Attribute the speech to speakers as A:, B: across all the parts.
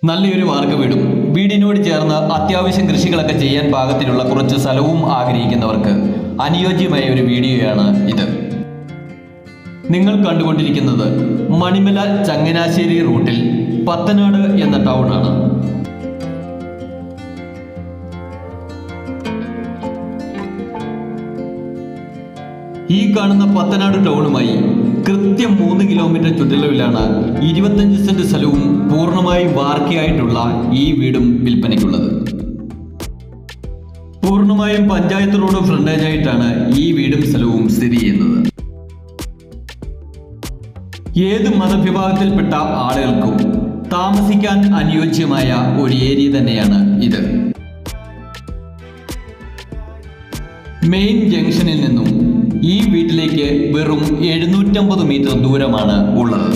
A: നല്ലൊരു വാർക്ക വീടും വീടിനോട് ചേർന്ന് അത്യാവശ്യം കൃഷികളൊക്കെ ചെയ്യാൻ പാകത്തിലുള്ള കുറച്ച് സ്ഥലവും ആഗ്രഹിക്കുന്നവർക്ക് അനുയോജ്യമായ ഒരു വീഡിയോയാണ് ഇത്. നിങ്ങൾ കണ്ടുകൊണ്ടിരിക്കുന്നത് മണിമല ചങ്ങനാശ്ശേരി റൂട്ടിൽ പത്തനാട് എന്ന ടൗൺ ആണ്. ഈ കാണുന്ന പത്തനാട് ടൗണുമായി കൃത്യം 3 കിലോമീറ്റർ ചുറ്റളവിലാണ് 25 സെന്റ് സ്ഥലവും പൂർണ്ണമായും വാർക്കയായിട്ടുള്ള ഈ വീടും വിൽപ്പനയ്ക്കുള്ളത്. പൂർണ്ണമായും പഞ്ചായത്ത് റോഡ് ഫ്രണ്ടേജ് ആയിട്ടാണ് ഈ വീടും സ്ഥലവും സ്ഥിതി ചെയ്യുന്നത്. ഏത് മതവിഭാഗത്തിൽപ്പെട്ട ആളുകൾക്കും താമസിക്കാൻ അനുയോജ്യമായ ഒരു ഏരിയ തന്നെയാണ് ഇത്. മെയിൻ ജംഗ്ഷനിൽ നിന്നും ഈ വീട്ടിലേക്ക് വെറും 750 മീറ്റർ ദൂരമാണ് ഉള്ളത്.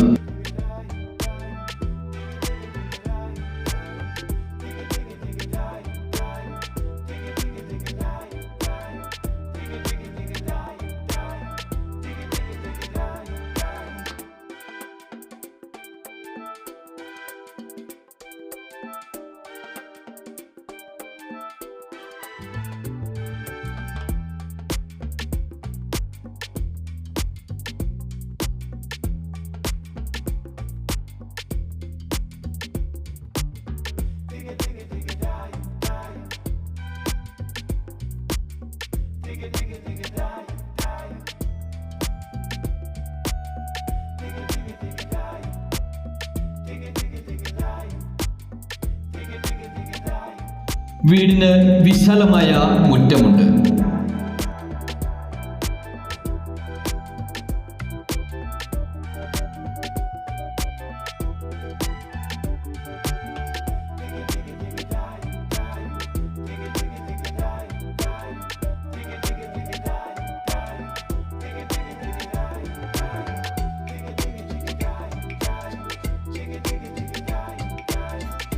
A: വീടിന് വിശാലമായ മുറ്റമുണ്ട്.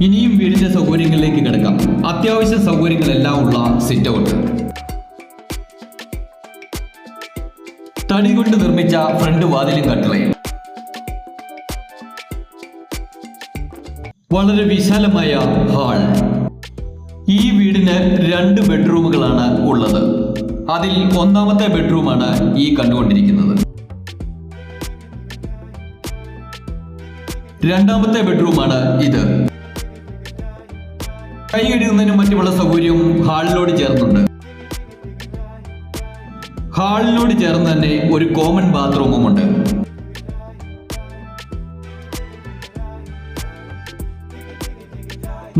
A: ഇനിയും വീടിന്റെ സൗകര്യങ്ങളിലേക്ക് കിടക്കാം. അത്യാവശ്യ സൗകര്യങ്ങളെല്ലാം ഉള്ള സിറ്റ് ഔട്ട്, തടി കൊണ്ട് നിർമ്മിച്ച ഫ്രണ്ട് വാതിലും കട്ടിളയും, വളരെ വിശാലമായ ഹാൾ. ഈ വീടിന് 2 ബെഡ്റൂമുകളാണ് ഉള്ളത്. അതിൽ ഒന്നാമത്തെ ബെഡ്റൂമാണ് ഈ കണ്ടുകൊണ്ടിരിക്കുന്നത്. രണ്ടാമത്തെ ബെഡ്റൂമാണ് ഇത്. കൈ കഴുകുന്നതിനും മറ്റുമുള്ള സൗകര്യവും ഹാളിനോട് ചേർന്നുണ്ട്. ഹാളിനോട് ചേർന്ന് തന്നെ ഒരു കോമൺ ബാത്റൂമും ഉണ്ട്.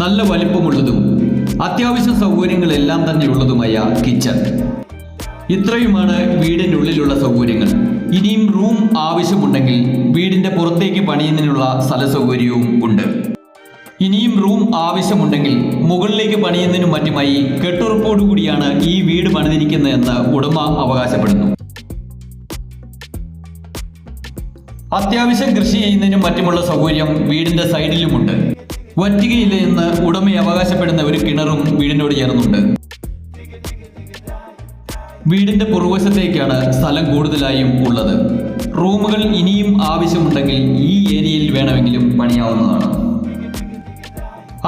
A: നല്ല വലിപ്പമുള്ളതും അത്യാവശ്യ സൗകര്യങ്ങളെല്ലാം തന്നെ ഉള്ളതുമായ കിച്ചൺ. ഇത്രയുമാണ് വീടിനുള്ളിലുള്ള സൗകര്യങ്ങൾ. ഇനിയും റൂം ആവശ്യമുണ്ടെങ്കിൽ വീടിന്റെ പുറത്തേക്ക് പണിയുന്നതിനുള്ള സ്ഥല സൗകര്യവും ഉണ്ട്. ഇനിയും റൂം ആവശ്യമുണ്ടെങ്കിൽ മുകളിലേക്ക് പണിയുന്നതിനും മറ്റുമായി കെട്ടുറപ്പോടുകൂടിയാണ് ഈ വീട് പണിതിരിക്കുന്നതെന്ന് ഉടമ അവകാശപ്പെടുന്നു. അത്യാവശ്യം കൃഷി ചെയ്യുന്നതിനും മറ്റുമുള്ള സൗകര്യം വീടിന്റെ സൈഡിലുമുണ്ട്. വറ്റുകയില്ല എന്ന് ഉടമ അവകാശപ്പെടുന്ന ഒരു കിണറും വീടിനോട് ചേർന്നുണ്ട്. വീടിന്റെ പുറകുവശത്തേക്കാണ് സ്ഥലം കൂടുതലായും ഉള്ളത്. റൂമുകൾ ഇനിയും ആവശ്യമുണ്ടെങ്കിൽ ഈ ഏരിയയിൽ വേണമെങ്കിലും പണിയാവുന്നതാണ്.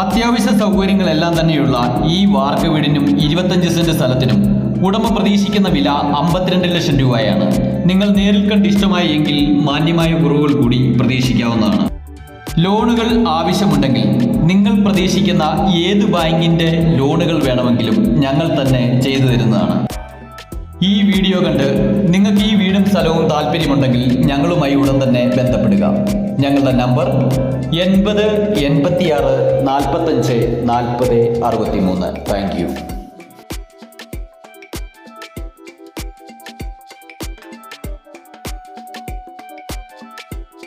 A: അത്യാവശ്യ സൗകര്യങ്ങളെല്ലാം തന്നെയുള്ള ഈ വാർക്ക വീടിനും 25 സെന്റ് സ്ഥലത്തിനും ഉടമ പ്രതീക്ഷിക്കുന്ന വില 52 ലക്ഷം രൂപയാണ്. നിങ്ങൾ നേരിൽ കണ്ട് ഇഷ്ടമായി എങ്കിൽ മാന്യമായ കുറവുകൾ കൂടി പ്രതീക്ഷിക്കാവുന്നതാണ്. ലോണുകൾ ആവശ്യമുണ്ടെങ്കിൽ നിങ്ങൾ പ്രതീക്ഷിക്കുന്ന ഏത് ബാങ്കിന്റെ ലോണുകൾ വേണമെങ്കിലും ഞങ്ങൾ തന്നെ ചെയ്തു തരുന്നതാണ്. ഈ വീഡിയോ കണ്ട് നിങ്ങൾക്ക് ഈ വീടും സ്ഥലവും താല്പര്യമുണ്ടെങ്കിൽ ഞങ്ങളുമായി ഉടൻ തന്നെ ബന്ധപ്പെടുക. ഞങ്ങളുടെ നമ്പർ 80 86 45 40 63. Thank you.